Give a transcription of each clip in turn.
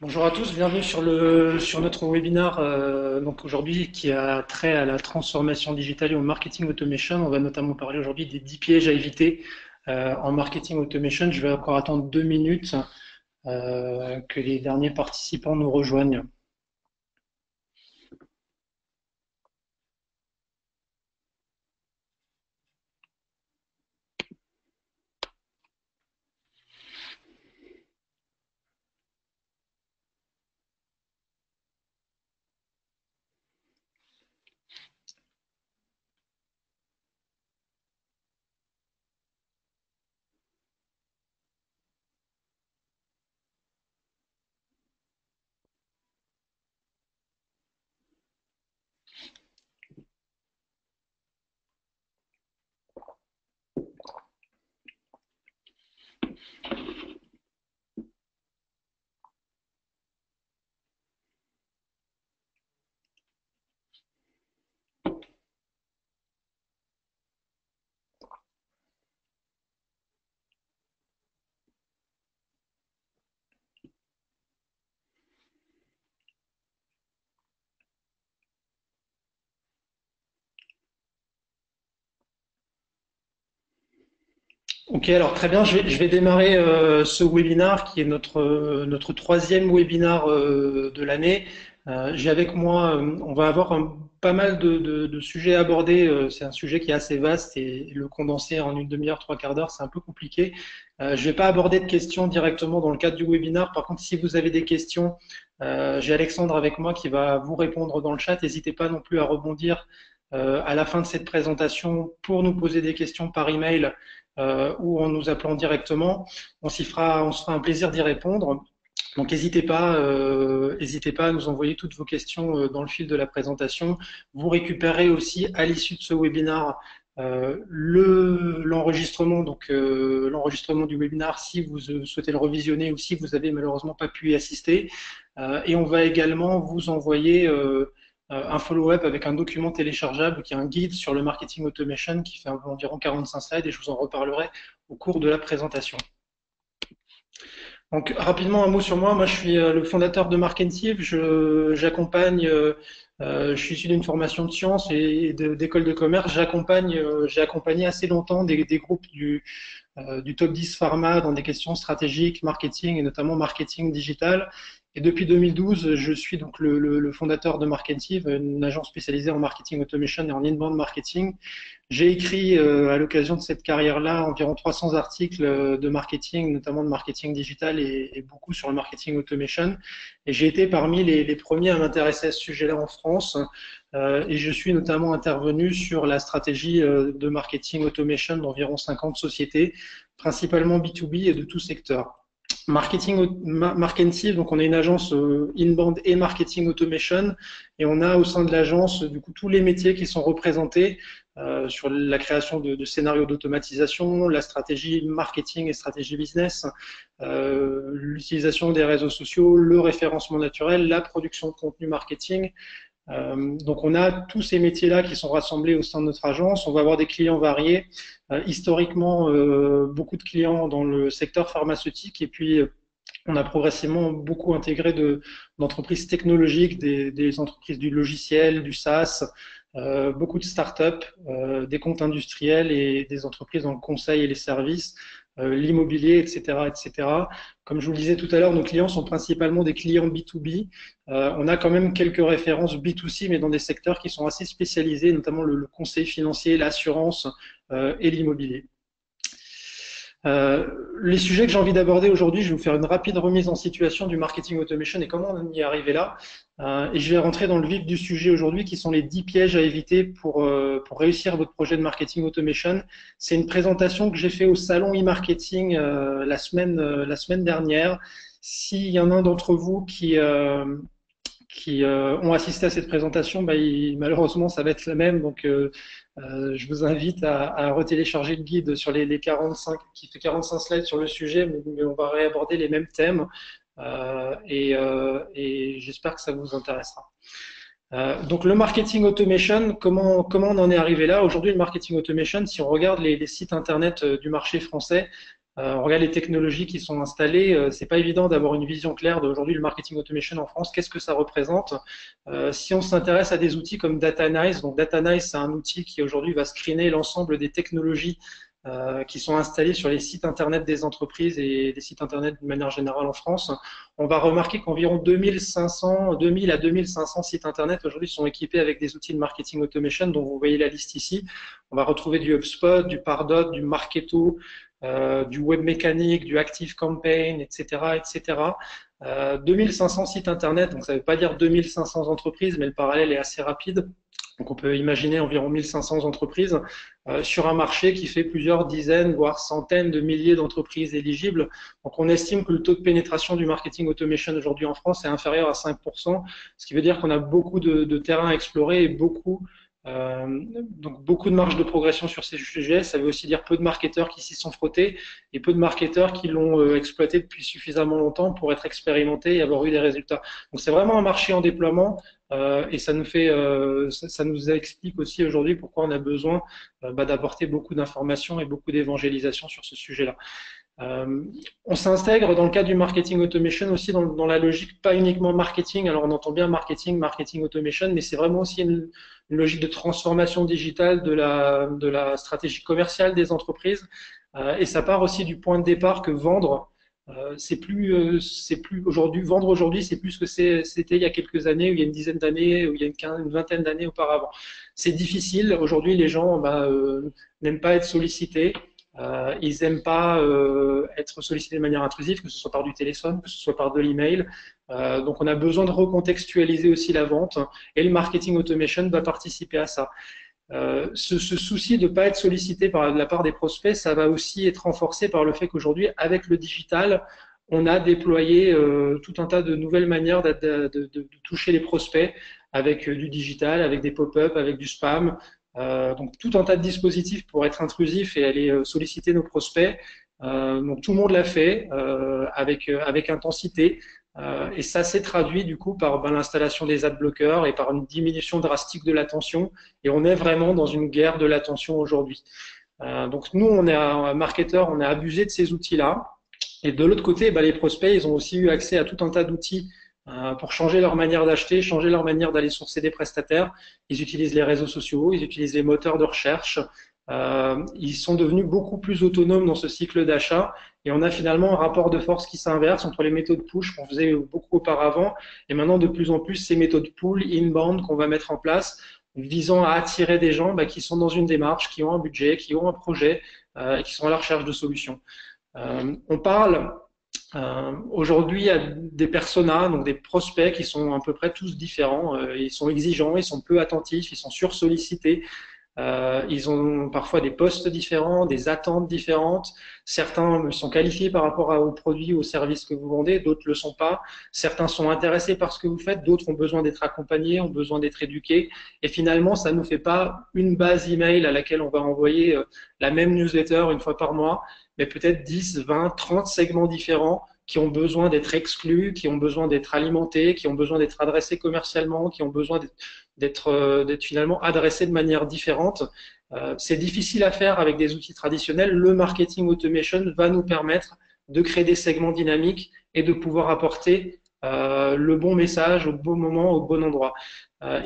Bonjour à tous, bienvenue sur notre webinar donc aujourd'hui qui a trait à la transformation digitale et au marketing automation. On va notamment parler aujourd'hui des 10 pièges à éviter en marketing automation. Je vais encore attendre 2 minutes que les derniers participants nous rejoignent. Ok, alors très bien, je vais démarrer ce webinar qui est notre troisième webinar de l'année. J'ai avec moi, on va avoir pas mal de sujets abordés. C'est un sujet qui est assez vaste et le condenser en une demi-heure, trois quarts d'heure, c'est un peu compliqué. Je vais pas aborder de questions directement dans le cadre du webinar. Par contre, si vous avez des questions, j'ai Alexandre avec moi qui va vous répondre dans le chat. N'hésitez pas non plus à rebondir à la fin de cette présentation pour nous poser des questions par email ou en nous appelant directement. On se fera un plaisir d'y répondre. Donc n'hésitez pas à nous envoyer toutes vos questions dans le fil de la présentation. Vous récupérez aussi à l'issue de ce webinar l'enregistrement, l'enregistrement du webinar si vous souhaitez le revisionner ou si vous avez malheureusement pas pu y assister. Et on va également vous envoyer un follow-up avec un document téléchargeable qui est un guide sur le marketing automation qui fait environ 45 slides et je vous en reparlerai au cours de la présentation. Donc rapidement un mot sur moi. Moi je suis le fondateur de Markentive. J'accompagne, je suis issu d'une formation de sciences et d'école de commerce. J'ai accompagné assez longtemps des groupes du top 10 pharma dans des questions stratégiques, marketing et notamment marketing digital. Et depuis 2012, je suis donc le fondateur de Marketive, une agence spécialisée en marketing automation et en inbound marketing. J'ai écrit à l'occasion de cette carrière-là environ 300 articles de marketing, notamment de marketing digital et beaucoup sur le marketing automation. Et j'ai été parmi les premiers à m'intéresser à ce sujet-là en France. Et je suis notamment intervenu sur la stratégie de marketing automation d'environ 50 sociétés, principalement B2B et de tout secteur. Marketing, donc on est une agence inbound et marketing automation, et on a au sein de l'agence du coup tous les métiers qui sont représentés sur la création de scénarios d'automatisation, la stratégie marketing et stratégie business, l'utilisation des réseaux sociaux, le référencement naturel, la production de contenu marketing. Donc on a tous ces métiers-là qui sont rassemblés au sein de notre agence. On va avoir des clients variés. Historiquement, beaucoup de clients dans le secteur pharmaceutique et puis on a progressivement beaucoup intégré d'entreprises technologiques, des entreprises du logiciel, du SaaS, beaucoup de startups, des comptes industriels et des entreprises dans le conseil et les services, l'immobilier, etc., etc. Comme je vous le disais tout à l'heure, nos clients sont principalement des clients B2B. On a quand même quelques références B2C, mais dans des secteurs qui sont assez spécialisés, notamment le conseil financier, l'assurance et l'immobilier. Les sujets que j'ai envie d'aborder aujourd'hui, je vais vous faire une rapide remise en situation du marketing automation et comment on y est arrivé là. Et je vais rentrer dans le vif du sujet aujourd'hui, qui sont les 10 pièges à éviter pour réussir votre projet de marketing automation. C'est une présentation que j'ai fait au salon e-marketing la semaine dernière. S'il y en a un d'entre vous qui ont assisté à cette présentation, malheureusement, ça va être la même. Donc, je vous invite à retélécharger le guide sur les 45, qui fait 45 slides sur le sujet, mais on va réaborder les mêmes thèmes et j'espère que ça vous intéressera. Donc, le marketing automation, comment on en est arrivé là? Aujourd'hui, le marketing automation, si on regarde les sites internet du marché français, On regarde les technologies qui sont installées. C'est pas évident d'avoir une vision claire d'aujourd'hui le marketing automation en France. Qu'est-ce que ça représente? Si on s'intéresse à des outils comme DataNice, donc DataNice, c'est un outil qui aujourd'hui va screener l'ensemble des technologies qui sont installés sur les sites internet des entreprises et des sites internet de manière générale en France. On va remarquer qu'environ 2000 à 2500 sites internet aujourd'hui sont équipés avec des outils de marketing automation, dont vous voyez la liste ici. On va retrouver du HubSpot, du Pardot, du Marketo, du Webmecanic, du ActiveCampaign, etc., etc. 2500 sites internet, donc ça ne veut pas dire 2500 entreprises, mais le parallèle est assez rapide. Donc on peut imaginer environ 1500 entreprises sur un marché qui fait plusieurs dizaines, voire centaines de milliers d'entreprises éligibles. Donc on estime que le taux de pénétration du marketing automation aujourd'hui en France est inférieur à 5%, ce qui veut dire qu'on a beaucoup de terrain à explorer et donc beaucoup de marge de progression sur ces sujets. Ça veut aussi dire peu de marketeurs qui s'y sont frottés et peu de marketeurs qui l'ont exploité depuis suffisamment longtemps pour être expérimentés et avoir eu des résultats. Donc c'est vraiment un marché en déploiement et ça nous explique aussi aujourd'hui pourquoi on a besoin d'apporter beaucoup d'informations et beaucoup d'évangélisation sur ce sujet-là. On s'intègre dans le cadre du marketing automation aussi dans la logique pas uniquement marketing. Alors on entend bien marketing automation, mais c'est vraiment aussi une logique de transformation digitale de la stratégie commerciale des entreprises. Et ça part aussi du point de départ que vendre, c'est plus aujourd'hui. Vendre aujourd'hui, c'est plus ce que c'était il y a quelques années, ou il y a une dizaine d'années, ou il y a une vingtaine d'années auparavant. C'est difficile. Aujourd'hui, les gens n'aiment pas être sollicités. Ils n'aiment pas être sollicités de manière intrusive, que ce soit par du téléphone, que ce soit par de l'email. Donc on a besoin de recontextualiser aussi la vente et le marketing automation va participer à ça. Ce souci de ne pas être sollicité par la part des prospects, ça va aussi être renforcé par le fait qu'aujourd'hui, avec le digital, on a déployé tout un tas de nouvelles manières de toucher les prospects avec du digital, avec des pop-up, avec du spam. Donc tout un tas de dispositifs pour être intrusif et aller solliciter nos prospects. Donc tout le monde l'a fait avec intensité. Et ça s'est traduit du coup par l'installation des ad bloqueurs et par une diminution drastique de l'attention. Et on est vraiment dans une guerre de l'attention aujourd'hui. Donc nous, on est un marketeur, on a abusé de ces outils-là. Et de l'autre côté, les prospects, ils ont aussi eu accès à tout un tas d'outils pour changer leur manière d'acheter, changer leur manière d'aller sourcer des prestataires. Ils utilisent les réseaux sociaux, ils utilisent les moteurs de recherche. Ils sont devenus beaucoup plus autonomes dans ce cycle d'achat et on a finalement un rapport de force qui s'inverse entre les méthodes push qu'on faisait beaucoup auparavant et maintenant de plus en plus ces méthodes pull, inbound qu'on va mettre en place visant à attirer des gens qui sont dans une démarche, qui ont un budget, qui ont un projet et qui sont à la recherche de solutions. On parle aujourd'hui à des personas, donc des prospects qui sont à peu près tous différents. Ils sont exigeants, ils sont peu attentifs, ils sont sursollicités. Ils ont parfois des postes différents, des attentes différentes. Certains sont qualifiés par rapport aux produits ou aux services que vous vendez, d'autres ne le sont pas. Certains sont intéressés par ce que vous faites, d'autres ont besoin d'être accompagnés, ont besoin d'être éduqués. Et finalement, ça ne nous fait pas une base email à laquelle on va envoyer la même newsletter une fois par mois, mais peut-être 10, 20, 30 segments différents qui ont besoin d'être exclus, qui ont besoin d'être alimentés, qui ont besoin d'être adressés commercialement, qui ont besoin d'être finalement adressés de manière différente. C'est difficile à faire avec des outils traditionnels. Le marketing automation va nous permettre de créer des segments dynamiques et de pouvoir apporter le bon message au bon moment, au bon endroit.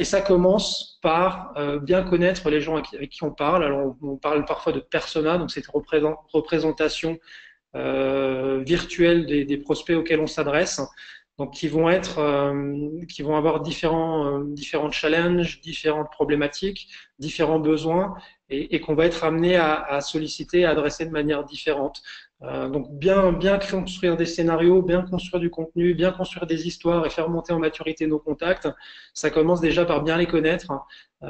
Et ça commence par bien connaître les gens avec qui on parle. Alors on parle parfois de persona, donc cette représentation virtuelle des prospects auxquels on s'adresse. Donc qui vont avoir différents challenges, différentes problématiques, différents besoins, et qu'on va être amené à solliciter, à adresser de manière différente. Donc bien construire des scénarios, bien construire du contenu, bien construire des histoires et faire monter en maturité nos contacts, ça commence déjà par bien les connaître.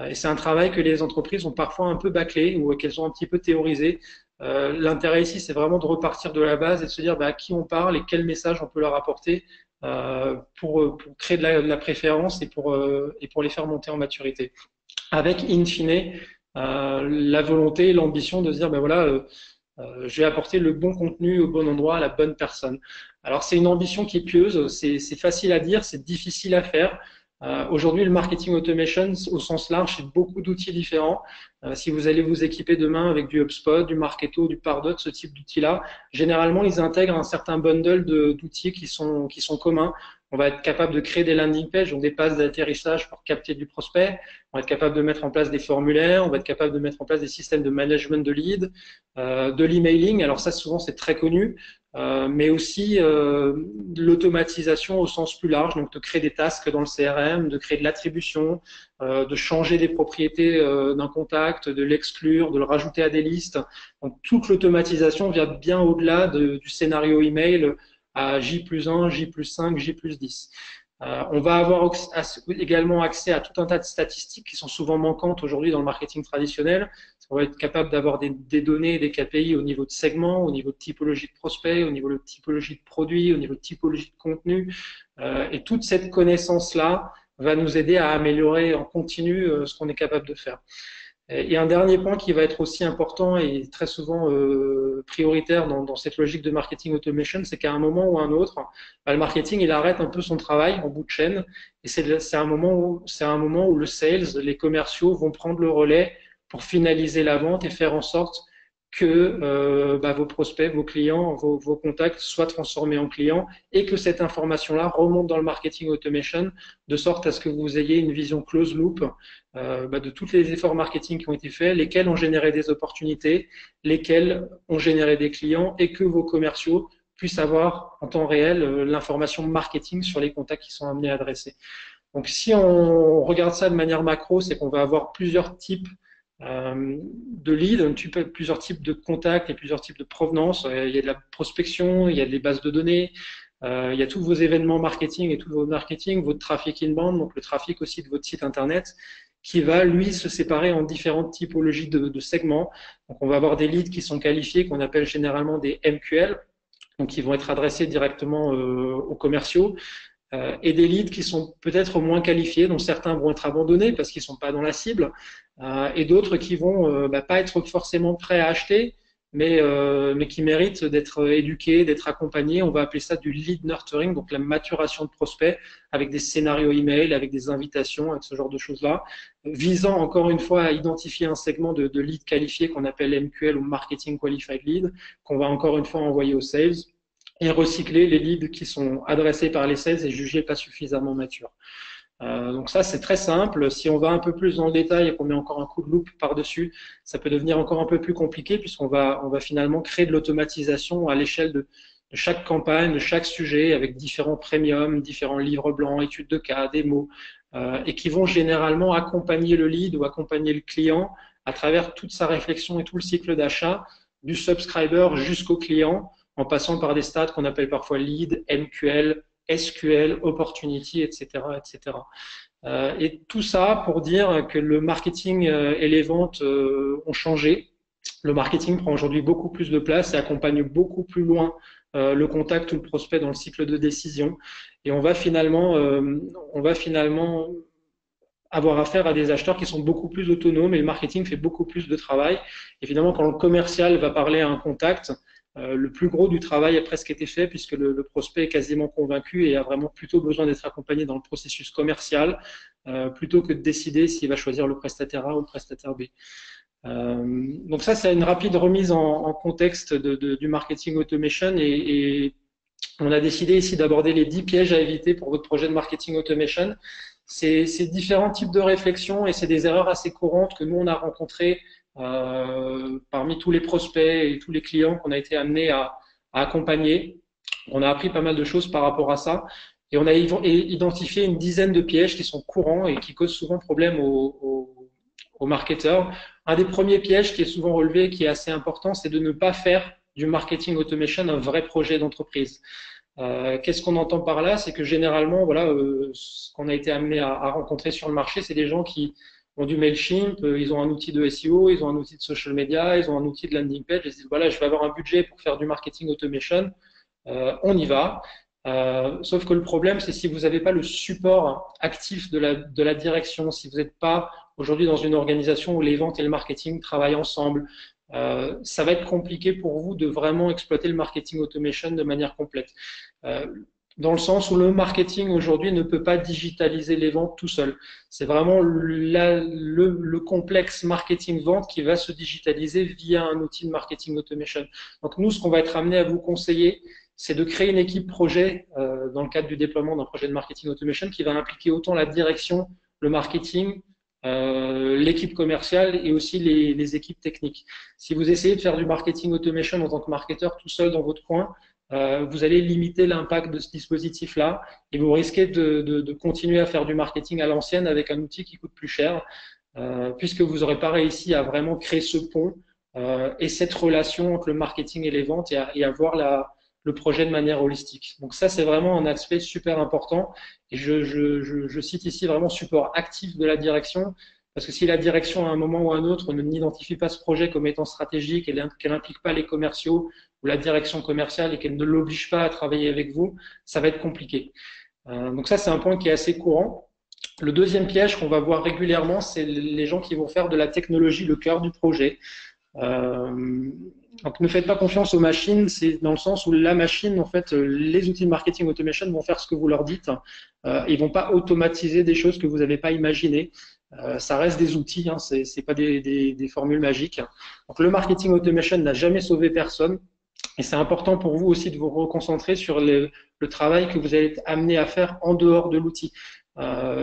Et c'est un travail que les entreprises ont parfois un peu bâclé ou qu'elles ont un petit peu théorisé. L'intérêt ici, c'est vraiment de repartir de la base et de se dire à qui on parle et quel message on peut leur apporter pour créer de la préférence et pour les faire monter en maturité. Avec, in fine, la volonté et l'ambition de se dire, je vais apporter le bon contenu au bon endroit à la bonne personne. Alors, c'est une ambition qui est pieuse, c'est facile à dire, c'est difficile à faire. Aujourd'hui, le marketing automation, au sens large, c'est beaucoup d'outils différents. Si vous allez vous équiper demain avec du HubSpot, du Marketo, du Pardot, ce type d'outils-là, généralement, ils intègrent un certain bundle d'outils qui sont communs. On va être capable de créer des landing pages, donc des pages d'atterrissage pour capter du prospect. On va être capable de mettre en place des formulaires. On va être capable de mettre en place des systèmes de management de leads, de l'emailing. Alors ça, souvent, c'est très connu. Mais aussi de l'automatisation au sens plus large, donc de créer des tasks dans le CRM, de créer de l'attribution, de changer des propriétés d'un contact, de l'exclure, de le rajouter à des listes. Donc toute l'automatisation vient bien au-delà du scénario email à J+1, J+5, J+10. On va avoir également accès à tout un tas de statistiques qui sont souvent manquantes aujourd'hui dans le marketing traditionnel. On va être capable d'avoir des données, des KPI au niveau de segments, au niveau de typologie de prospects, au niveau de typologie de produits, au niveau de typologie de contenu. Et toute cette connaissance-là va nous aider à améliorer en continu ce qu'on est capable de faire. Et un dernier point qui va être aussi important et très souvent prioritaire dans cette logique de marketing automation, c'est qu'à un moment ou un autre, le marketing il arrête un peu son travail en bout de chaîne et c'est un moment où le sales, les commerciaux vont prendre le relais pour finaliser la vente et faire en sorte que vos prospects, vos clients, vos contacts soient transformés en clients et que cette information-là remonte dans le marketing automation de sorte à ce que vous ayez une vision close loop de tous les efforts marketing qui ont été faits, lesquels ont généré des opportunités, lesquels ont généré des clients et que vos commerciaux puissent avoir en temps réel l'information marketing sur les contacts qui sont amenés à adresser. Donc si on regarde ça de manière macro, c'est qu'on va avoir plusieurs types de leads, plusieurs types de contacts et plusieurs types de provenance. Il y a de la prospection, il y a des bases de données, il y a tous vos événements marketing et tout vos marketing, votre trafic inbound, donc le trafic aussi de votre site internet, qui va, lui, se séparer en différentes typologies de segments. Donc, on va avoir des leads qui sont qualifiés, qu'on appelle généralement des MQL, donc qui vont être adressés directement aux commerciaux, et des leads qui sont peut-être moins qualifiés, dont certains vont être abandonnés parce qu'ils ne sont pas dans la cible, et d'autres qui vont pas être forcément prêts à acheter, mais qui méritent d'être éduqués, d'être accompagnés. On va appeler ça du lead nurturing, donc la maturation de prospects avec des scénarios email, avec des invitations, avec ce genre de choses-là, visant encore une fois à identifier un segment de leads qualifiés qu'on appelle MQL ou Marketing Qualified Lead, qu'on va encore une fois envoyer aux sales et recycler les leads qui sont adressés par les sales et jugés pas suffisamment matures. Donc ça, c'est très simple. Si on va un peu plus dans le détail et qu'on met encore un coup de loupe par-dessus, ça peut devenir encore un peu plus compliqué puisqu'on va finalement créer de l'automatisation à l'échelle de chaque campagne, de chaque sujet, avec différents premiums, différents livres blancs, études de cas, démos, et qui vont généralement accompagner le lead ou accompagner le client à travers toute sa réflexion et tout le cycle d'achat, du subscriber jusqu'au client, en passant par des stades qu'on appelle parfois lead, MQL, SQL, opportunity, etc., etc. Et tout ça pour dire que le marketing et les ventes ont changé. Le marketing prend aujourd'hui beaucoup plus de place et accompagne beaucoup plus loin le contact ou le prospect dans le cycle de décision. Et on va finalement avoir affaire à des acheteurs qui sont beaucoup plus autonomes et le marketing fait beaucoup plus de travail. Évidemment, quand le commercial va parler à un contact, le plus gros du travail a presque été fait puisque le prospect est quasiment convaincu et a vraiment plutôt besoin d'être accompagné dans le processus commercial plutôt que de décider s'il va choisir le prestataire A ou le prestataire B. Donc ça, c'est une rapide remise en contexte du marketing automation et on a décidé ici d'aborder les 10 pièges à éviter pour votre projet de marketing automation. C'est différents types de réflexions et c'est des erreurs assez courantes que nous, on a rencontrées parmi tous les prospects et tous les clients qu'on a été amenés à accompagner. On a appris pas mal de choses par rapport à ça et on a identifié une dizaine de pièges qui sont courants et qui causent souvent problème aux marketeurs. Un des premiers pièges qui est souvent relevé, qui est assez important, c'est de ne pas faire du marketing automation un vrai projet d'entreprise. Qu'est-ce qu'on entend par là? C'est que généralement, voilà, ce qu'on a été amené à rencontrer sur le marché, c'est des gens qui ont du Mailchimp, ils ont un outil de SEO, ils ont un outil de social media, ils ont un outil de landing page, ils se disent voilà, je vais avoir un budget pour faire du marketing automation, on y va. Sauf que le problème, c'est si vous n'avez pas le support actif de la direction, si vous n'êtes pas aujourd'hui dans une organisation où les ventes et le marketing travaillent ensemble, ça va être compliqué pour vous de vraiment exploiter le marketing automation de manière complète. dans le sens où le marketing aujourd'hui ne peut pas digitaliser les ventes tout seul. C'est vraiment le complexe marketing-vente qui va se digitaliser via un outil de marketing automation. Donc nous, ce qu'on va être amené à vous conseiller, c'est de créer une équipe projet dans le cadre du déploiement d'un projet de marketing automation qui va impliquer autant la direction, le marketing, l'équipe commerciale et aussi les équipes techniques. Si vous essayez de faire du marketing automation en tant que marketeur tout seul dans votre coin, vous allez limiter l'impact de ce dispositif-là et vous risquez de continuer à faire du marketing à l'ancienne avec un outil qui coûte plus cher, puisque vous n'aurez pas réussi à vraiment créer ce pont et cette relation entre le marketing et les ventes et à voir le projet de manière holistique. Donc ça, c'est vraiment un aspect super important. Et je cite ici vraiment support actif de la direction, parce que si la direction, à un moment ou à un autre, ne n'identifie pas ce projet comme étant stratégique et qu'elle n'implique pas les commerciaux ou la direction commerciale et qu'elle ne l'oblige pas à travailler avec vous, ça va être compliqué. Donc ça, c'est un point qui est assez courant. Le deuxième piège qu'on va voir régulièrement, c'est les gens qui vont faire de la technologie le cœur du projet. Donc ne faites pas confiance aux machines, c'est dans le sens où la machine, en fait, les outils de marketing automation vont faire ce que vous leur dites. Ils vont pas automatiser des choses que vous n'avez pas imaginées. Ça reste des outils, hein, c'est pas des formules magiques. Donc le marketing automation n'a jamais sauvé personne. Et c'est important pour vous aussi de vous reconcentrer sur le travail que vous allez être amené à faire en dehors de l'outil.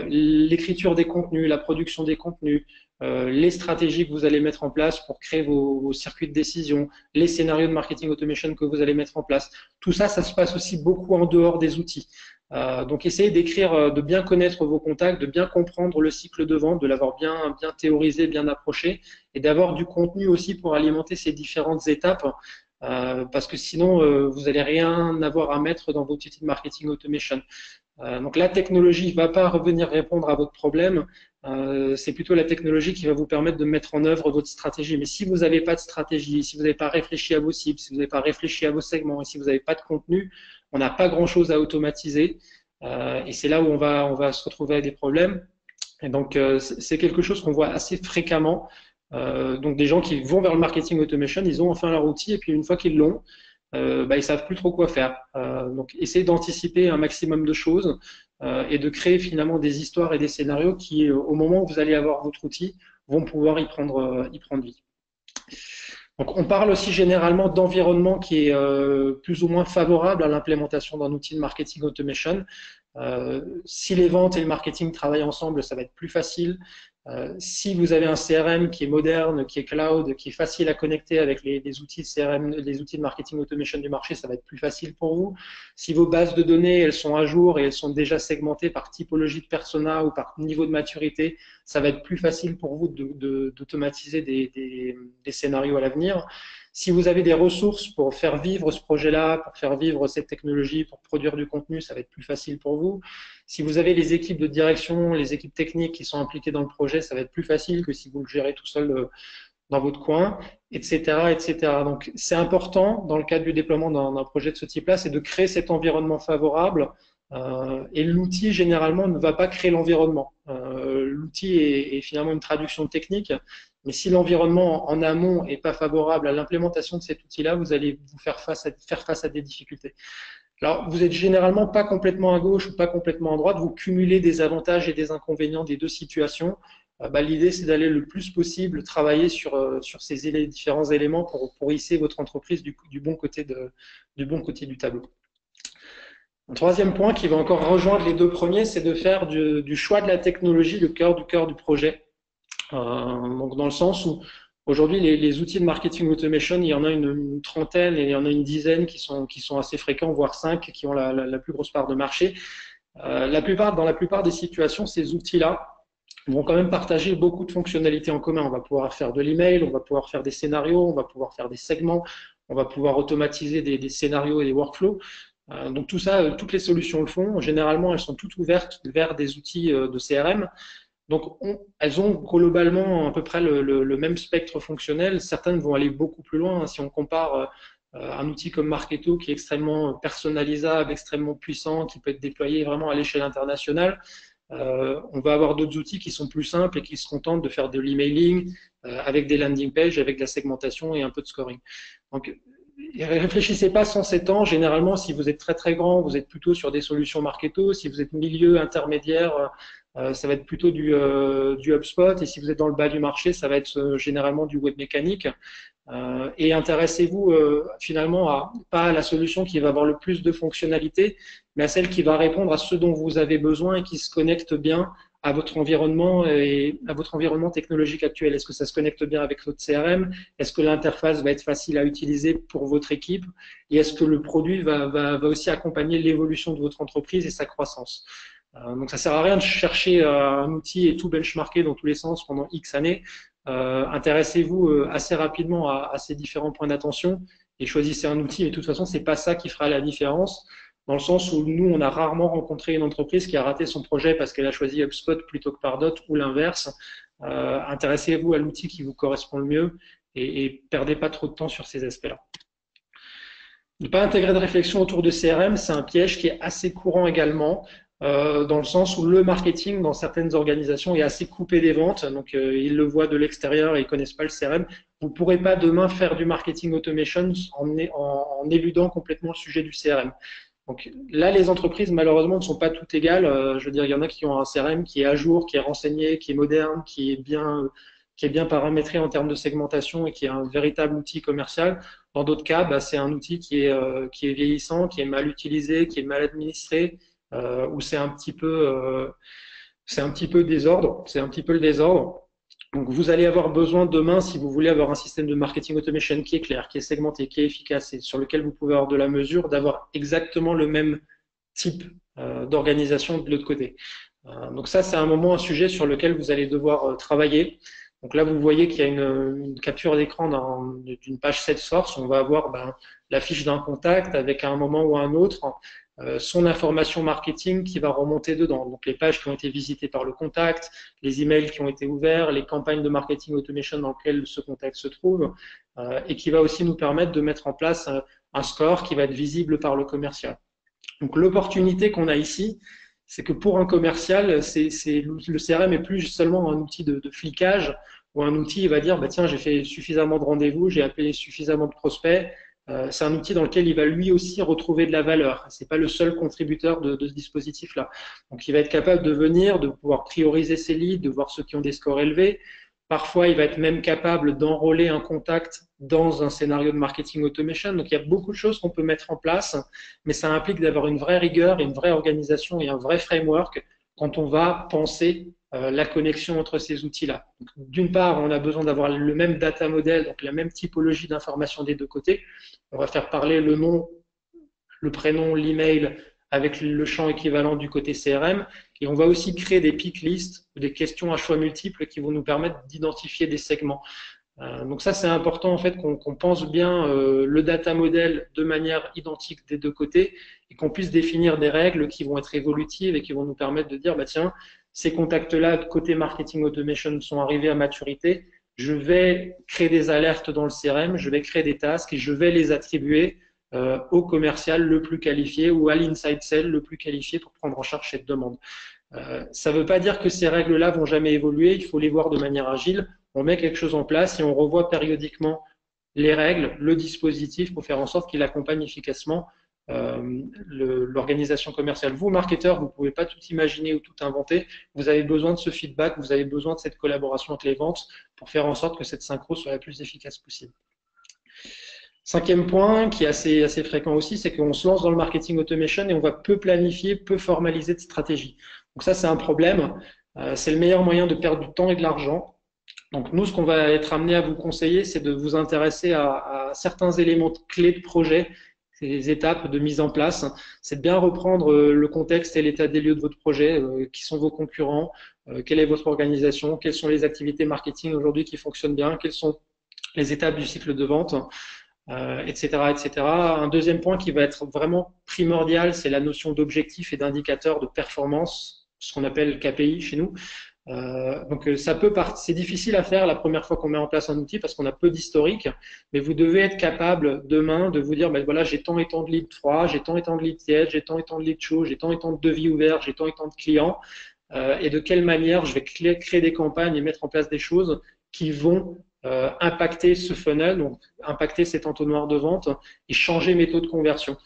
L'écriture des contenus, la production des contenus, les stratégies que vous allez mettre en place pour créer vos circuits de décision, les scénarios de marketing automation que vous allez mettre en place. Tout ça, ça se passe aussi beaucoup en dehors des outils. Donc, essayez d'écrire, de bien connaître vos contacts, de bien comprendre le cycle de vente, de l'avoir bien théorisé, bien approché, et d'avoir du contenu aussi pour alimenter ces différentes étapes. Parce que sinon, vous n'allez rien avoir à mettre dans votre outil de marketing automation. Donc la technologie ne va pas revenir répondre à votre problème, c'est plutôt la technologie qui va vous permettre de mettre en œuvre votre stratégie. Mais si vous n'avez pas de stratégie, si vous n'avez pas réfléchi à vos cibles, si vous n'avez pas réfléchi à vos segments et si vous n'avez pas de contenu, on n'a pas grand-chose à automatiser. Et c'est là où on va se retrouver avec des problèmes. Et donc c'est quelque chose qu'on voit assez fréquemment. Donc des gens qui vont vers le marketing automation, ils ont enfin leur outil et puis une fois qu'ils l'ont, ils savent plus trop quoi faire. Donc, essayez d'anticiper un maximum de choses et de créer finalement des histoires et des scénarios qui, au moment où vous allez avoir votre outil, vont pouvoir y prendre vie. Donc, on parle aussi généralement d'environnement qui est plus ou moins favorable à l'implémentation d'un outil de marketing automation. Si les ventes et le marketing travaillent ensemble, ça va être plus facile. Si vous avez un CRM qui est moderne, qui est cloud, qui est facile à connecter avec les outils de CRM, les outils de marketing automation du marché, ça va être plus facile pour vous. Si vos bases de données, elles sont à jour et elles sont déjà segmentées par typologie de persona ou par niveau de maturité, ça va être plus facile pour vous d'automatiser des scénarios à l'avenir. Si vous avez des ressources pour faire vivre ce projet-là, pour faire vivre cette technologie, pour produire du contenu, ça va être plus facile pour vous. Si vous avez les équipes de direction, les équipes techniques qui sont impliquées dans le projet, ça va être plus facile que si vous le gérez tout seul dans votre coin, etc., etc. Donc, c'est important dans le cadre du déploiement d'un projet de ce type-là, c'est de créer cet environnement favorable. Et l'outil, généralement, ne va pas créer l'environnement. L'outil est finalement une traduction technique, mais si l'environnement en amont est pas favorable à l'implémentation de cet outil-là, vous allez vous faire face à des difficultés. Alors, vous êtes généralement pas complètement à gauche ou pas complètement à droite, vous cumulez des avantages et des inconvénients des deux situations. L'idée, c'est d'aller le plus possible travailler sur ces différents éléments pour hisser votre entreprise du bon côté du tableau. Un troisième point qui va encore rejoindre les deux premiers, c'est de faire du choix de la technologie le cœur du projet. Donc dans le sens où aujourd'hui les outils de marketing automation, il y en a une trentaine et il y en a une dizaine qui sont assez fréquents, voire 5, qui ont la plus grosse part de marché. Dans la plupart des situations, ces outils-là vont quand même partager beaucoup de fonctionnalités en commun. On va pouvoir faire de l'email, on va pouvoir faire des scénarios, on va pouvoir faire des segments, on va pouvoir automatiser des scénarios et des workflows. Donc tout ça, toutes les solutions le font. Généralement, elles sont toutes ouvertes vers des outils de CRM. Donc, elles ont globalement à peu près le même spectre fonctionnel. Certaines vont aller beaucoup plus loin. Si on compare un outil comme Marketo qui est extrêmement personnalisable, extrêmement puissant, qui peut être déployé vraiment à l'échelle internationale, on va avoir d'autres outils qui sont plus simples et qui se contentent de faire de l'emailing avec des landing pages, avec de la segmentation et un peu de scoring. Donc, et réfléchissez pas sans 7 ans. Généralement, si vous êtes très très grand, vous êtes plutôt sur des solutions Marketo. Si vous êtes milieu intermédiaire, ça va être plutôt du HubSpot. Et si vous êtes dans le bas du marché, ça va être généralement du web mécanique. Et intéressez-vous finalement pas à la solution qui va avoir le plus de fonctionnalités, mais à celle qui va répondre à ce dont vous avez besoin et qui se connecte bien à votre environnement et à votre environnement technologique actuel. Est-ce que ça se connecte bien avec votre CRM? Est-ce que l'interface va être facile à utiliser pour votre équipe? Et est-ce que le produit va aussi accompagner l'évolution de votre entreprise et sa croissance? Donc ça sert à rien de chercher un outil et tout benchmarker dans tous les sens pendant X années. Intéressez-vous assez rapidement à ces différents points d'attention et choisissez un outil. Mais de toute façon, c'est pas ça qui fera la différence, dans le sens où nous, on a rarement rencontré une entreprise qui a raté son projet parce qu'elle a choisi HubSpot plutôt que Pardot ou l'inverse. Intéressez-vous à l'outil qui vous correspond le mieux et perdez pas trop de temps sur ces aspects-là. Ne pas intégrer de réflexion autour de CRM, c'est un piège qui est assez courant également, dans le sens où le marketing dans certaines organisations est assez coupé des ventes, donc ils le voient de l'extérieur et ils connaissent pas le CRM. Vous ne pourrez pas demain faire du marketing automation en éludant complètement le sujet du CRM. Donc là, les entreprises, malheureusement, ne sont pas toutes égales. Je veux dire, il y en a qui ont un CRM qui est à jour, qui est renseigné, qui est moderne, qui est bien paramétré en termes de segmentation et qui est un véritable outil commercial. Dans d'autres cas, bah, c'est un outil qui est vieillissant, qui est mal utilisé, qui est mal administré, où c'est un petit peu désordre, c'est un petit peu le désordre. Donc, vous allez avoir besoin demain, si vous voulez avoir un système de marketing automation qui est clair, qui est segmenté, qui est efficace et sur lequel vous pouvez avoir de la mesure, d'avoir exactement le même type d'organisation de l'autre côté. Donc ça, c'est un sujet sur lequel vous allez devoir travailler. Donc là, vous voyez qu'il y a une capture d'écran d'une page Salesforce. On va avoir la fiche d'un contact avec à un moment ou à un autre son information marketing qui va remonter dedans. Donc les pages qui ont été visitées par le contact, les emails qui ont été ouverts, les campagnes de marketing automation dans lesquelles ce contact se trouve, et qui va aussi nous permettre de mettre en place un score qui va être visible par le commercial. Donc l'opportunité qu'on a ici, c'est que pour un commercial, le CRM est plus seulement un outil de flicage ou un outil, il va dire, bah, tiens, j'ai fait suffisamment de rendez-vous, j'ai appelé suffisamment de prospects. C'est un outil dans lequel il va lui aussi retrouver de la valeur. C'est pas le seul contributeur de ce dispositif-là. Donc, il va être capable de venir, de pouvoir prioriser ses leads, de voir ceux qui ont des scores élevés. Parfois, il va être même capable d'enrôler un contact dans un scénario de marketing automation. Donc, il y a beaucoup de choses qu'on peut mettre en place, mais ça implique d'avoir une vraie rigueur, une vraie organisation et un vrai framework quand on va penser la connexion entre ces outils-là. D'une part, on a besoin d'avoir le même data model, donc la même typologie d'informations des deux côtés. On va faire parler le nom, le prénom, l'email avec le champ équivalent du côté CRM. Et on va aussi créer des pick lists, des questions à choix multiples qui vont nous permettre d'identifier des segments. Donc ça, c'est important en fait qu'on pense bien le data model de manière identique des deux côtés et qu'on puisse définir des règles qui vont être évolutives et qui vont nous permettre de dire, bah tiens, ces contacts-là, côté marketing automation, sont arrivés à maturité. Je vais créer des alertes dans le CRM, je vais créer des tasks et je vais les attribuer au commercial le plus qualifié ou à l'inside sell le plus qualifié pour prendre en charge cette demande. Ça ne veut pas dire que ces règles-là vont jamais évoluer, il faut les voir de manière agile. On met quelque chose en place et on revoit périodiquement les règles, le dispositif pour faire en sorte qu'il accompagne efficacement l'organisation commerciale. Vous, marketeurs, vous ne pouvez pas tout imaginer ou tout inventer. Vous avez besoin de ce feedback, vous avez besoin de cette collaboration avec les ventes pour faire en sorte que cette synchro soit la plus efficace possible. Cinquième point, qui est assez fréquent aussi, c'est qu'on se lance dans le marketing automation et on va peu planifier, peu formaliser de stratégie. Donc ça, c'est un problème. C'est le meilleur moyen de perdre du temps et de l'argent. Donc nous, ce qu'on va être amené à vous conseiller, c'est de vous intéresser à certains éléments clés de projet, ces étapes de mise en place. C'est de bien reprendre le contexte et l'état des lieux de votre projet, qui sont vos concurrents, quelle est votre organisation, quelles sont les activités marketing aujourd'hui qui fonctionnent bien, quelles sont les étapes du cycle de vente, etc., etc. Un deuxième point qui va être vraiment primordial, c'est la notion d'objectif et d'indicateur de performance, ce qu'on appelle KPI chez nous. Donc c'est difficile à faire la première fois qu'on met en place un outil parce qu'on a peu d'historique, mais vous devez être capable demain de vous dire, ben voilà, j'ai tant et tant de leads froids, j'ai tant et tant de leads tièdes, j'ai tant et tant de leads chauds, j'ai tant et tant de devis ouverts, j'ai tant et tant de clients, et de quelle manière je vais créer des campagnes et mettre en place des choses qui vont impacter ce funnel, donc impacter cet entonnoir de vente et changer mes taux de conversion.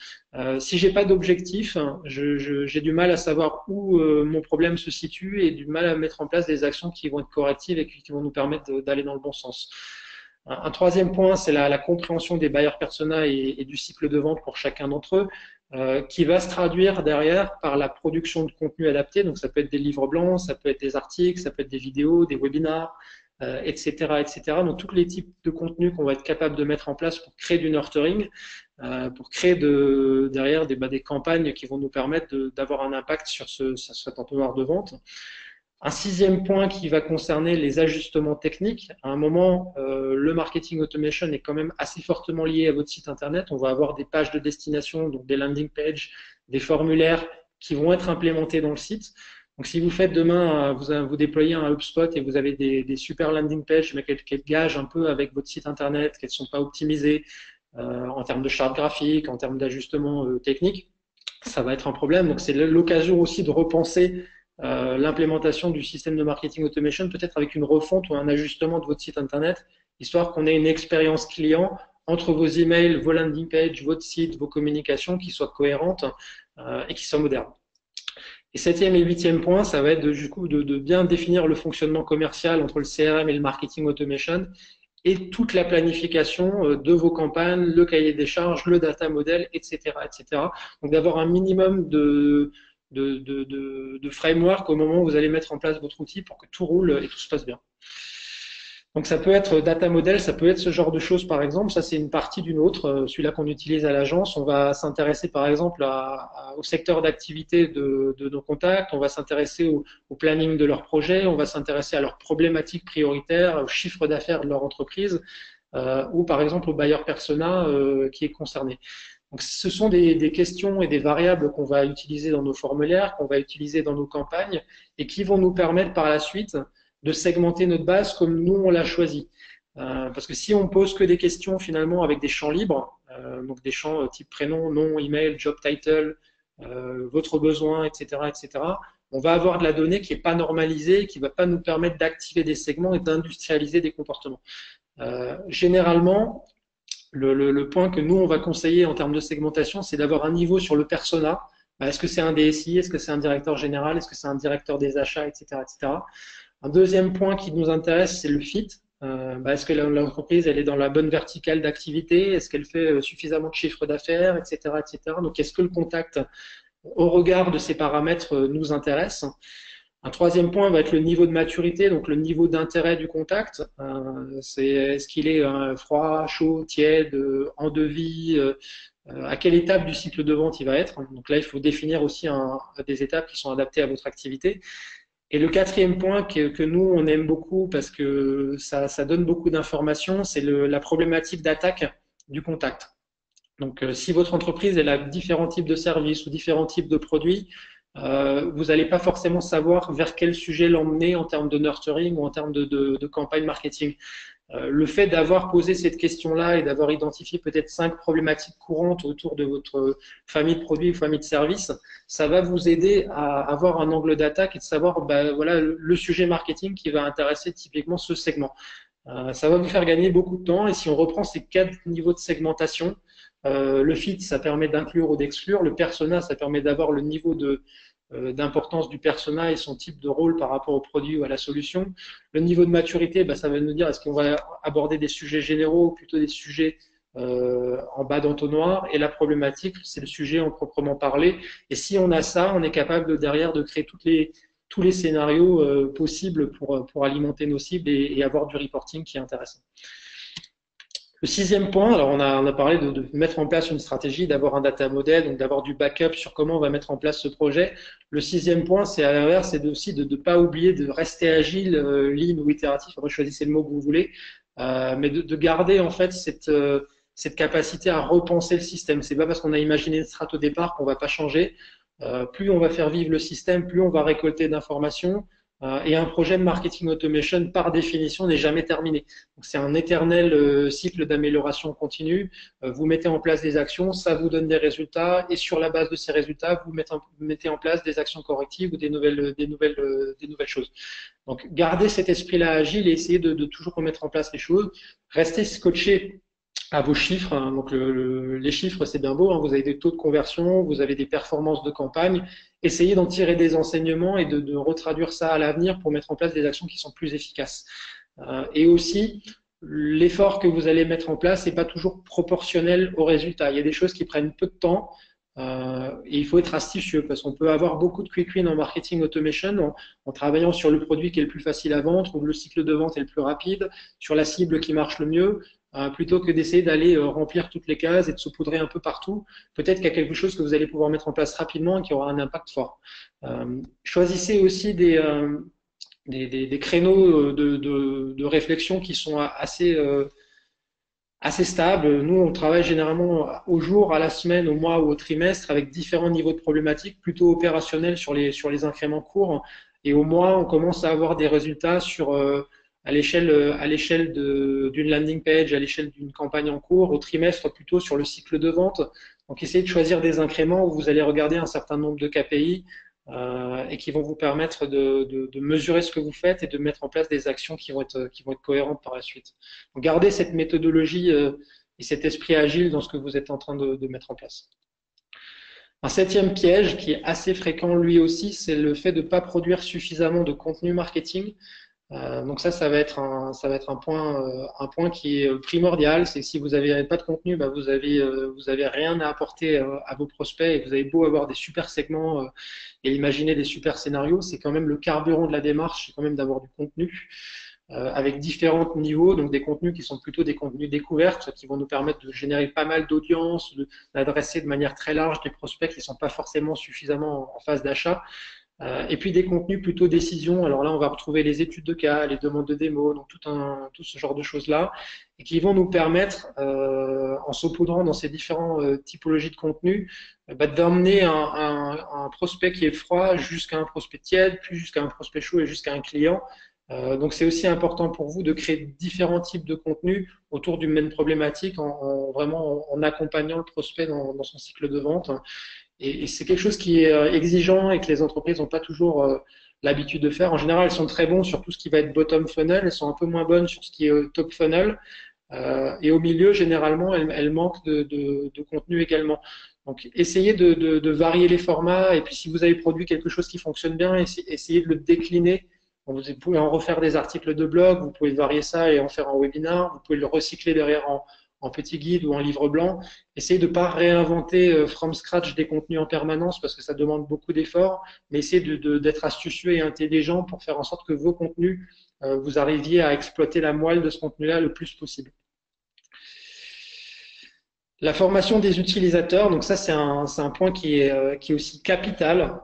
Si j'ai pas d'objectif, j'ai du mal à savoir où mon problème se situe et du mal à mettre en place des actions qui vont être correctives et qui vont nous permettre d'aller dans le bon sens. Un troisième point, c'est la compréhension des buyers persona et du cycle de vente pour chacun d'entre eux, qui va se traduire derrière par la production de contenu adapté. Donc ça peut être des livres blancs, ça peut être des articles, ça peut être des vidéos, des webinars, etc., etc. Donc tous les types de contenus qu'on va être capable de mettre en place pour créer du nurturing, pour créer derrière des campagnes qui vont nous permettre d'avoir un impact sur cet entonnoir de vente. Un sixième point qui va concerner les ajustements techniques. À un moment, le marketing automation est quand même assez fortement lié à votre site internet. On va avoir des pages de destination, donc des landing pages, des formulaires qui vont être implémentés dans le site. Donc, si vous faites demain, vous déployez un HubSpot et vous avez des super landing pages, mais qu'elles gagent un peu avec votre site internet, qu'elles ne sont pas optimisées en termes de charte graphique, en termes d'ajustements techniques, ça va être un problème. Donc, c'est l'occasion aussi de repenser l'implémentation du système de marketing automation, peut-être avec une refonte ou un ajustement de votre site internet, histoire qu'on ait une expérience client entre vos emails, vos landing pages, votre site, vos communications qui soient cohérentes et qui soient modernes. Et septième et huitième point, ça va être du coup de bien définir le fonctionnement commercial entre le CRM et le marketing automation et toute la planification de vos campagnes, le cahier des charges, le data model, etc., etc. Donc d'avoir un minimum de framework au moment où vous allez mettre en place votre outil pour que tout roule et tout se passe bien. Donc ça peut être data model, ça peut être ce genre de choses par exemple, ça c'est une partie d'une autre, celui-là qu'on utilise à l'agence, on va s'intéresser par exemple au secteur d'activité de nos contacts, on va s'intéresser au planning de leurs projets, on va s'intéresser à leurs problématiques prioritaires, au chiffre d'affaires de leur entreprise ou par exemple au buyer persona qui est concerné. Donc, ce sont des questions et des variables qu'on va utiliser dans nos formulaires, qu'on va utiliser dans nos campagnes et qui vont nous permettre par la suite de segmenter notre base comme nous on l'a choisi. Parce que si on pose que des questions finalement avec des champs libres, donc des champs type prénom, nom, email, job title, votre besoin, etc., etc., on va avoir de la donnée qui n'est pas normalisée, qui ne va pas nous permettre d'activer des segments et d'industrialiser des comportements. Généralement, le point que nous, on va conseiller en termes de segmentation, c'est d'avoir un niveau sur le persona. Est-ce que c'est un DSI? Est-ce que c'est un directeur général? Est-ce que c'est un directeur des achats, etc., etc. Un deuxième point qui nous intéresse, c'est le fit. Est-ce que l'entreprise elle est dans la bonne verticale d'activité? Est-ce qu'elle fait suffisamment de chiffre d'affaires, etc., etc. Donc, est-ce que le contact, au regard de ces paramètres, nous intéresse? Un troisième point va être le niveau de maturité, donc le niveau d'intérêt du contact. Est-ce qu'il est froid, chaud, tiède, en devis, à quelle étape du cycle de vente il va être. Donc là, il faut définir aussi des étapes qui sont adaptées à votre activité. Et le quatrième point que nous, on aime beaucoup parce que ça donne beaucoup d'informations, c'est la problématique d'attaque du contact. Donc, si votre entreprise elle a différents types de services ou différents types de produits, vous n'allez pas forcément savoir vers quel sujet l'emmener en termes de nurturing ou en termes de campagne marketing. Le fait d'avoir posé cette question-là et d'avoir identifié peut-être 5 problématiques courantes autour de votre famille de produits ou famille de services, ça va vous aider à avoir un angle d'attaque et de savoir voilà, le sujet marketing qui va intéresser typiquement ce segment. Ça va vous faire gagner beaucoup de temps et si on reprend ces 4 niveaux de segmentation, le fit, ça permet d'inclure ou d'exclure. Le persona, ça permet d'avoir le niveau d'importance du persona et son type de rôle par rapport au produit ou à la solution. Le niveau de maturité, ça va nous dire est-ce qu'on va aborder des sujets généraux ou plutôt des sujets en bas d'entonnoir. Et la problématique, c'est le sujet en proprement parlé. Et si on a ça, on est capable derrière de créer tous les scénarios possibles pour alimenter nos cibles et avoir du reporting qui est intéressant. Le sixième point, alors on a parlé de mettre en place une stratégie, d'avoir un data model, donc d'avoir du backup sur comment on va mettre en place ce projet. Le sixième point, c'est à l'inverse, c'est aussi de ne pas oublier de rester agile, lean ou itératif. Après, choisissez le mot que vous voulez, mais de garder en fait cette capacité à repenser le système. C'est pas parce qu'on a imaginé une strat au départ qu'on va pas changer. Plus on va faire vivre le système, plus on va récolter d'informations, Et un projet de marketing automation, par définition, n'est jamais terminé. C'est un éternel cycle d'amélioration continue. Vous mettez en place des actions, ça vous donne des résultats, et sur la base de ces résultats, vous mettez en place des actions correctives ou des nouvelles choses. Donc, gardez cet esprit-là agile et essayez de toujours remettre en place les choses. Restez scotché à vos chiffres. Hein. Donc les chiffres, c'est bien beau. Hein. Vous avez des taux de conversion, vous avez des performances de campagne. Essayez d'en tirer des enseignements et de retraduire ça à l'avenir pour mettre en place des actions qui sont plus efficaces. Et aussi, l'effort que vous allez mettre en place n'est pas toujours proportionnel au résultat. Il y a des choses qui prennent peu de temps. Et il faut être astucieux parce qu'on peut avoir beaucoup de quick wins en marketing automation en travaillant sur le produit qui est le plus facile à vendre ou le cycle de vente est le plus rapide, sur la cible qui marche le mieux, plutôt que d'essayer d'aller remplir toutes les cases et de saupoudrer un peu partout. Peut-être qu'il y a quelque chose que vous allez pouvoir mettre en place rapidement et qui aura un impact fort. Choisissez aussi des créneaux de réflexion qui sont assez stable. Nous, on travaille généralement au jour, à la semaine, au mois ou au trimestre avec différents niveaux de problématiques, plutôt opérationnels sur les incréments courts. Et au mois, on commence à avoir des résultats à l'échelle d'une landing page, à l'échelle d'une campagne en cours, au trimestre plutôt sur le cycle de vente. Donc, essayez de choisir des incréments où vous allez regarder un certain nombre de KPI et qui vont vous permettre de mesurer ce que vous faites et de mettre en place des actions qui vont être cohérentes par la suite. Donc, gardez cette méthodologie et cet esprit agile dans ce que vous êtes en train de mettre en place. Un septième piège qui est assez fréquent lui aussi, c'est le fait de ne pas produire suffisamment de contenu marketing. Donc ça va être un point qui est primordial. C'est que si vous n'avez pas de contenu, bah vous avez rien à apporter à vos prospects et vous avez beau avoir des super segments et imaginer des super scénarios, c'est quand même le carburant de la démarche, c'est quand même d'avoir du contenu avec différents niveaux, donc des contenus qui sont plutôt des contenus découvertes, qui vont nous permettre de générer pas mal d'audience, d'adresser de manière très large des prospects qui ne sont pas forcément suffisamment en phase d'achat. Et puis des contenus plutôt décision. Alors là, on va retrouver les études de cas, les demandes de démo, donc tout ce genre de choses-là, et qui vont nous permettre, en saupoudrant dans ces différents typologies de contenus, d'emmener un prospect qui est froid jusqu'à un prospect tiède, puis jusqu'à un prospect chaud et jusqu'à un client. Donc c'est aussi important pour vous de créer différents types de contenus autour d'une même problématique, vraiment en accompagnant le prospect dans son cycle de vente. Et c'est quelque chose qui est exigeant et que les entreprises n'ont pas toujours l'habitude de faire. En général, elles sont très bonnes sur tout ce qui va être bottom funnel, elles sont un peu moins bonnes sur ce qui est top funnel. Et au milieu, généralement, elles manquent de contenu également. Donc, essayez de varier les formats. Et puis, si vous avez produit quelque chose qui fonctionne bien, essayez de le décliner. Vous pouvez en refaire des articles de blog, vous pouvez varier ça et en faire un webinar, vous pouvez le recycler derrière en petit guide ou en livre blanc. Essayez de ne pas réinventer from scratch des contenus en permanence parce que ça demande beaucoup d'efforts, mais essayez d'être astucieux et intelligent pour faire en sorte que vos contenus, vous arriviez à exploiter la moelle de ce contenu-là le plus possible. La formation des utilisateurs, donc ça c'est un point qui est aussi capital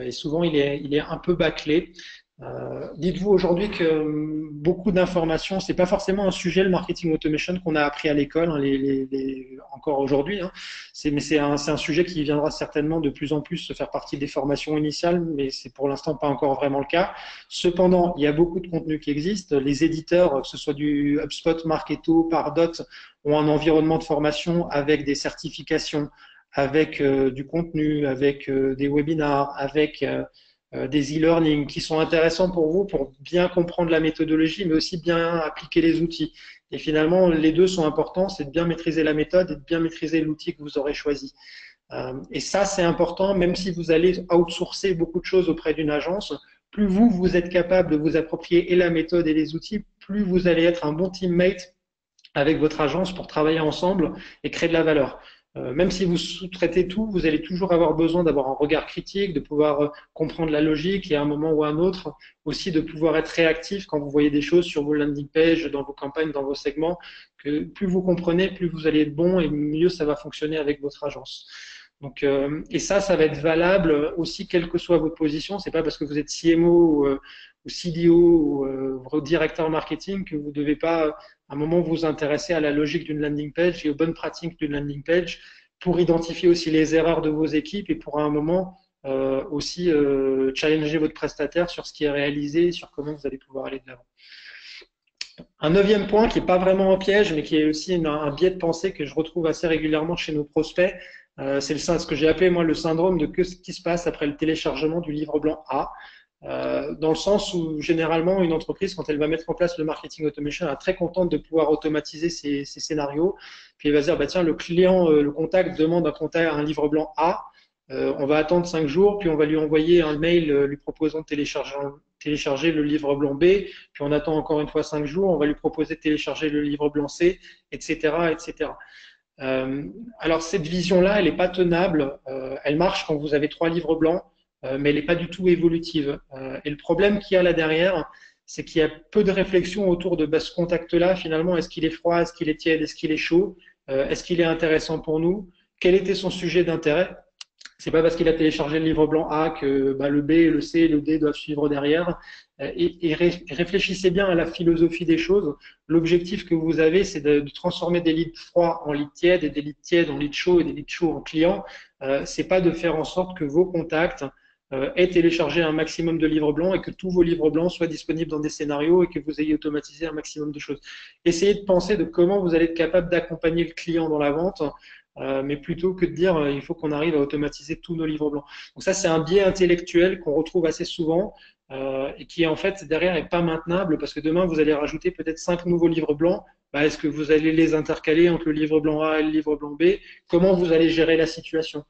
et souvent il est un peu bâclé. Dites-vous aujourd'hui que beaucoup d'informations, c'est pas forcément un sujet le marketing automation qu'on a appris à l'école, hein, encore aujourd'hui. Hein. Mais c'est un sujet qui viendra certainement de plus en plus se faire partie des formations initiales, mais c'est pour l'instant pas encore vraiment le cas. Cependant, il y a beaucoup de contenus qui existent. Les éditeurs, que ce soit du HubSpot, Marketo, Pardot, ont un environnement de formation avec des certifications, avec du contenu, avec des webinars, avec des e-learning qui sont intéressants pour vous pour bien comprendre la méthodologie, mais aussi bien appliquer les outils. Et finalement, les deux sont importants, c'est de bien maîtriser la méthode et de bien maîtriser l'outil que vous aurez choisi. Et ça, c'est important, même si vous allez outsourcer beaucoup de choses auprès d'une agence, plus vous êtes capable de vous approprier et la méthode et les outils, plus vous allez être un bon teammate avec votre agence pour travailler ensemble et créer de la valeur. Même si vous sous-traitez tout, vous allez toujours avoir besoin d'avoir un regard critique, de pouvoir comprendre la logique et à un moment ou à un autre aussi de pouvoir être réactif quand vous voyez des choses sur vos landing pages, dans vos campagnes, dans vos segments, que plus vous comprenez, plus vous allez être bon et mieux ça va fonctionner avec votre agence. Donc, et ça va être valable aussi quelle que soit votre position. C'est pas parce que vous êtes CMO ou CDO ou directeur marketing que vous devez pas à un moment vous intéresser à la logique d'une landing page et aux bonnes pratiques d'une landing page pour identifier aussi les erreurs de vos équipes et pour à un moment aussi challenger votre prestataire sur ce qui est réalisé, sur comment vous allez pouvoir aller de l'avant. Un neuvième point qui n'est pas vraiment un piège, mais qui est aussi un biais de pensée que je retrouve assez régulièrement chez nos prospects, c'est ce que j'ai appelé moi le syndrome de ce qui se passe après le téléchargement du livre blanc A. Dans le sens où généralement une entreprise, quand elle va mettre en place le marketing automation, elle est très contente de pouvoir automatiser ses scénarios. Puis elle va se dire, bah tiens, le client, le contact demande un livre blanc A. On va attendre 5 jours, puis on va lui envoyer un mail lui proposant de télécharger le livre blanc B, puis on attend encore une fois 5 jours, on va lui proposer de télécharger le livre blanc C, etc., etc. Alors cette vision-là, elle n'est pas tenable. Elle marche quand vous avez 3 livres blancs, mais elle n'est pas du tout évolutive. Et le problème qu'il y a là derrière, c'est qu'il y a peu de réflexion autour de ce contact-là. Finalement, est-ce qu'il est froid, est-ce qu'il est tiède, est-ce qu'il est chaud, est-ce qu'il est intéressant pour nous, quel était son sujet d'intérêt. C'est pas parce qu'il a téléchargé le livre blanc A que le B, le C et le D doivent suivre derrière. Et réfléchissez bien à la philosophie des choses. L'objectif que vous avez, c'est de transformer des leads froids en leads tièdes et des leads tièdes en leads chauds et des leads chauds en clients. C'est pas de faire en sorte que vos contacts aient téléchargé un maximum de livres blancs et que tous vos livres blancs soient disponibles dans des scénarios et que vous ayez automatisé un maximum de choses. Essayez de penser de comment vous allez être capable d'accompagner le client dans la vente. Mais plutôt que de dire il faut qu'on arrive à automatiser tous nos livres blancs. Donc ça, c'est un biais intellectuel qu'on retrouve assez souvent et qui en fait derrière est pas maintenable parce que demain vous allez rajouter peut-être 5 nouveaux livres blancs. Est-ce que vous allez les intercaler entre le livre blanc A et le livre blanc B? Comment vous allez gérer la situation?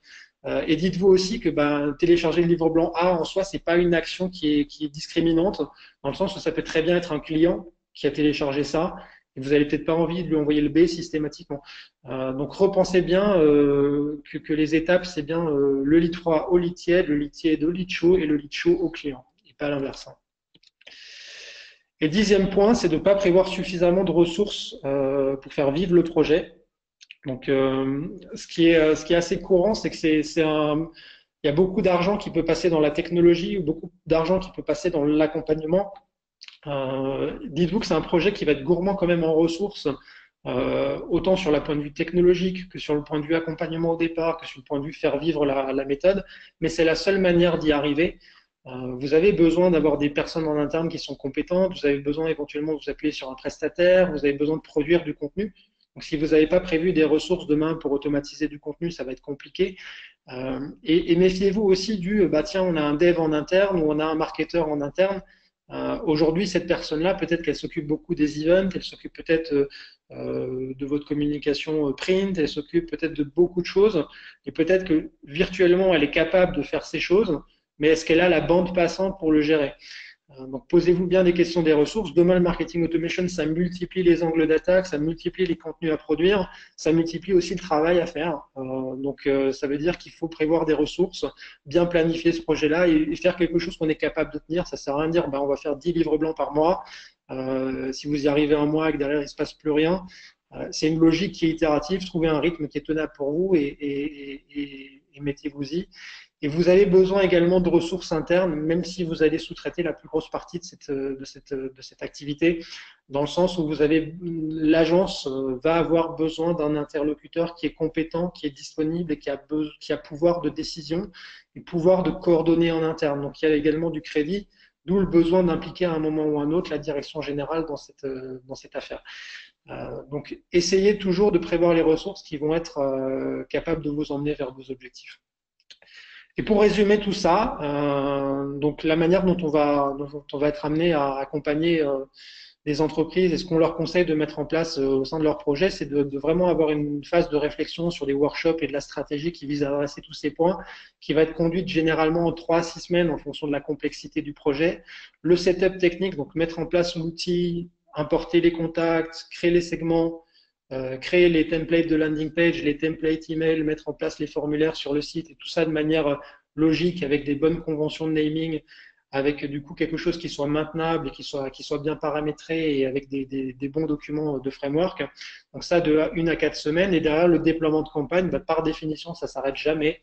Et dites-vous aussi que télécharger le livre blanc A en soi, c'est pas une action qui est discriminante, dans le sens où ça peut très bien être un client qui a téléchargé ça et vous n'avez peut-être pas envie de lui envoyer le B systématiquement. Donc repensez bien que les étapes, c'est bien le lead froid au lead tiède, le lead tiède au lead chaud et le lead chaud au client, et pas l'inverse. Et 10e point, c'est de ne pas prévoir suffisamment de ressources pour faire vivre le projet. Donc ce qui est assez courant, c'est que il y a beaucoup d'argent qui peut passer dans la technologie ou beaucoup d'argent qui peut passer dans l'accompagnement. Dites-vous que c'est un projet qui va être gourmand quand même en ressources, autant sur le point de vue technologique que sur le point de vue accompagnement au départ, que sur le point de vue faire vivre la méthode, mais c'est la seule manière d'y arriver. Vous avez besoin d'avoir des personnes en interne qui sont compétentes, vous avez besoin éventuellement de vous appuyer sur un prestataire, vous avez besoin de produire du contenu. Donc si vous n'avez pas prévu des ressources demain pour automatiser du contenu, ça va être compliqué. Et méfiez-vous aussi tiens, on a un dev en interne ou on a un marketeur en interne. Aujourd'hui, cette personne-là, peut-être qu'elle s'occupe beaucoup des events, elle s'occupe peut-être de votre communication print, elle s'occupe peut-être de beaucoup de choses, et peut-être que virtuellement, elle est capable de faire ces choses, mais est-ce qu'elle a la bande passante pour le gérer? Donc, posez-vous bien des questions des ressources. Demain, le marketing automation, ça multiplie les angles d'attaque, ça multiplie les contenus à produire, ça multiplie aussi le travail à faire. Donc, ça veut dire qu'il faut prévoir des ressources, bien planifier ce projet-là et faire quelque chose qu'on est capable de tenir. Ça sert à rien de dire, on va faire 10 livres blancs par mois. Si vous y arrivez un mois et que derrière, il ne se passe plus rien, c'est une logique qui est itérative. Trouvez un rythme qui est tenable pour vous et mettez-vous-y. Et vous avez besoin également de ressources internes, même si vous allez sous-traiter la plus grosse partie de cette activité, dans le sens où l'agence va avoir besoin d'un interlocuteur qui est compétent, qui est disponible et qui a pouvoir de décision et pouvoir de coordonner en interne. Donc il y a également du crédit, d'où le besoin d'impliquer à un moment ou à un autre la direction générale dans cette affaire. Donc essayez toujours de prévoir les ressources qui vont être capables de vous emmener vers vos objectifs. Et pour résumer tout ça, donc la manière dont on va être amené à accompagner des entreprises et ce qu'on leur conseille de mettre en place au sein de leur projet, c'est de vraiment avoir une phase de réflexion sur des workshops et de la stratégie qui vise à adresser tous ces points, qui va être conduite généralement en 3 à 6 semaines en fonction de la complexité du projet. Le setup technique, donc mettre en place l'outil, importer les contacts, créer les segments, créer les templates de landing page, les templates email, mettre en place les formulaires sur le site et tout ça de manière logique avec des bonnes conventions de naming, avec du coup quelque chose qui soit maintenable et qui soit bien paramétré et avec des bons documents de framework. Donc ça de 1 à 4 semaines et derrière le déploiement de campagne, par définition ça s'arrête jamais.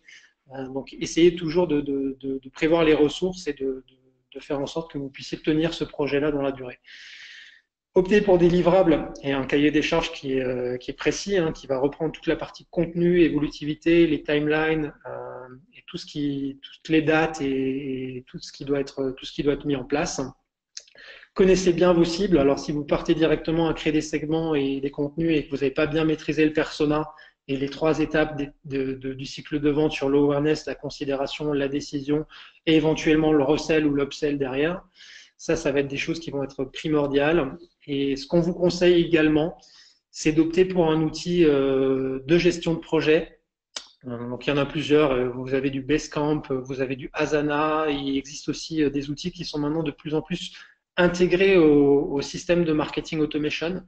Donc essayez toujours de prévoir les ressources et de faire en sorte que vous puissiez tenir ce projet-là dans la durée. Optez pour des livrables et un cahier des charges qui est précis, hein, qui va reprendre toute la partie contenu, évolutivité, les timelines et toutes les dates et tout ce qui doit être mis en place. Connaissez bien vos cibles. Alors, si vous partez directement à créer des segments et des contenus et que vous n'avez pas bien maîtrisé le persona et les trois étapes du cycle de vente sur l'awareness, la considération, la décision et éventuellement le resell ou l'upsell derrière, ça va être des choses qui vont être primordiales. Et ce qu'on vous conseille également, c'est d'opter pour un outil de gestion de projet. Donc il y en a plusieurs. Vous avez du Basecamp, vous avez du Asana. Il existe aussi des outils qui sont maintenant de plus en plus intégrés au système de marketing automation.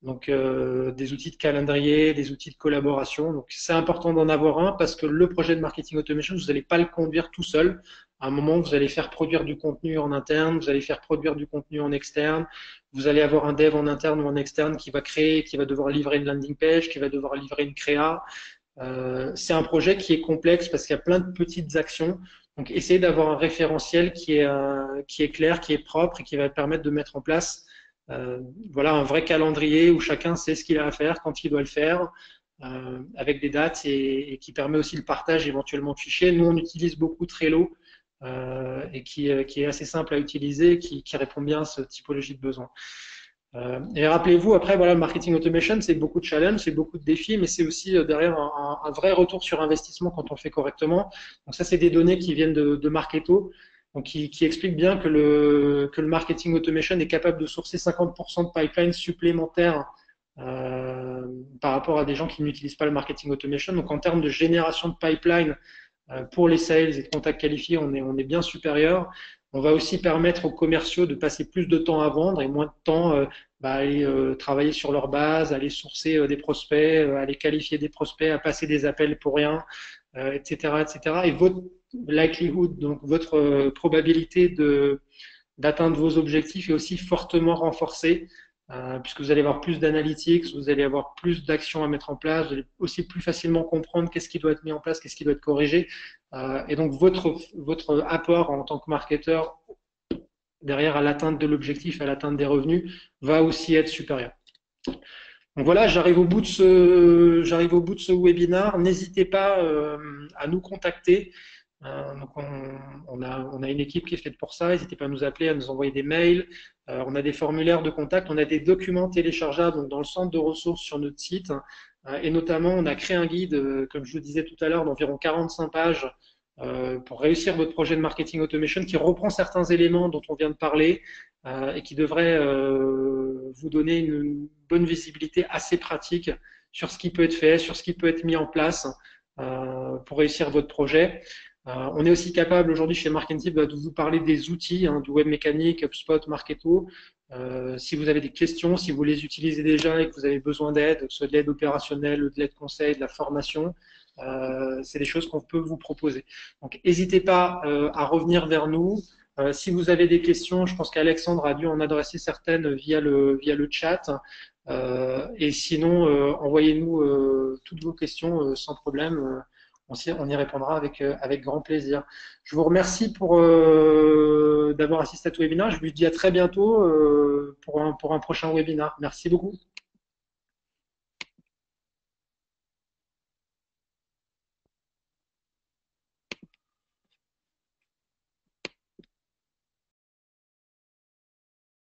Donc des outils de calendrier, des outils de collaboration. Donc c'est important d'en avoir un parce que le projet de marketing automation, vous n'allez pas le conduire tout seul. À un moment, vous allez faire produire du contenu en interne, vous allez faire produire du contenu en externe, vous allez avoir un dev en interne ou en externe qui va créer, qui va devoir livrer une landing page, qui va devoir livrer une créa. C'est un projet qui est complexe parce qu'il y a plein de petites actions. Donc, essayez d'avoir un référentiel qui est clair, qui est propre et qui va permettre de mettre en place voilà, un vrai calendrier où chacun sait ce qu'il a à faire, quand il doit le faire, avec des dates et qui permet aussi le partage éventuellement de fichiers. Nous, on utilise beaucoup Trello et qui est assez simple à utiliser, qui répond bien à cette typologie de besoin. Et rappelez-vous, après, voilà, le marketing automation, c'est beaucoup de challenges, c'est beaucoup de défis, mais c'est aussi derrière un vrai retour sur investissement quand on le fait correctement. Donc ça, c'est des données qui viennent de Marketo, donc qui expliquent bien que le marketing automation est capable de sourcer 50% de pipeline supplémentaires par rapport à des gens qui n'utilisent pas le marketing automation. Donc en termes de génération de pipeline pour les sales et de contacts qualifiés, on est bien supérieur. On va aussi permettre aux commerciaux de passer plus de temps à vendre et moins de temps à aller travailler sur leur base, à aller sourcer des prospects, à aller qualifier des prospects, à passer des appels pour rien, etc., etc. Et votre likelihood, donc votre probabilité d'atteindre vos objectifs est aussi fortement renforcée puisque vous allez avoir plus d'analytics, vous allez avoir plus d'actions à mettre en place, vous allez aussi plus facilement comprendre qu'est-ce qui doit être mis en place, qu'est-ce qui doit être corrigé. Et donc, votre apport en tant que marketeur derrière à l'atteinte de l'objectif, à l'atteinte des revenus, va aussi être supérieur. Donc voilà, j'arrive au bout de ce webinaire. N'hésitez pas à nous contacter. Donc on a une équipe qui est faite pour ça. N'hésitez pas à nous appeler, à nous envoyer des mails. On a des formulaires de contact, on a des documents téléchargeables donc dans le centre de ressources sur notre site. Et notamment, on a créé un guide, comme je vous disais tout à l'heure, d'environ 45 pages pour réussir votre projet de marketing automation qui reprend certains éléments dont on vient de parler et qui devrait vous donner une bonne visibilité assez pratique sur ce qui peut être fait, sur ce qui peut être mis en place pour réussir votre projet. On est aussi capable aujourd'hui chez Marketing de vous parler des outils, hein, du web mécanique, HubSpot, Marketo. Si vous avez des questions, si vous les utilisez déjà et que vous avez besoin d'aide, que ce soit de l'aide opérationnelle, de l'aide conseil, de la formation, c'est des choses qu'on peut vous proposer. Donc, n'hésitez pas à revenir vers nous. Si vous avez des questions, je pense qu'Alexandre a dû en adresser certaines via le chat. Et sinon, envoyez-nous toutes vos questions sans problème. On y répondra avec grand plaisir. Je vous remercie d'avoir assisté à ce webinaire. Je vous dis à très bientôt pour un prochain webinaire. Merci beaucoup.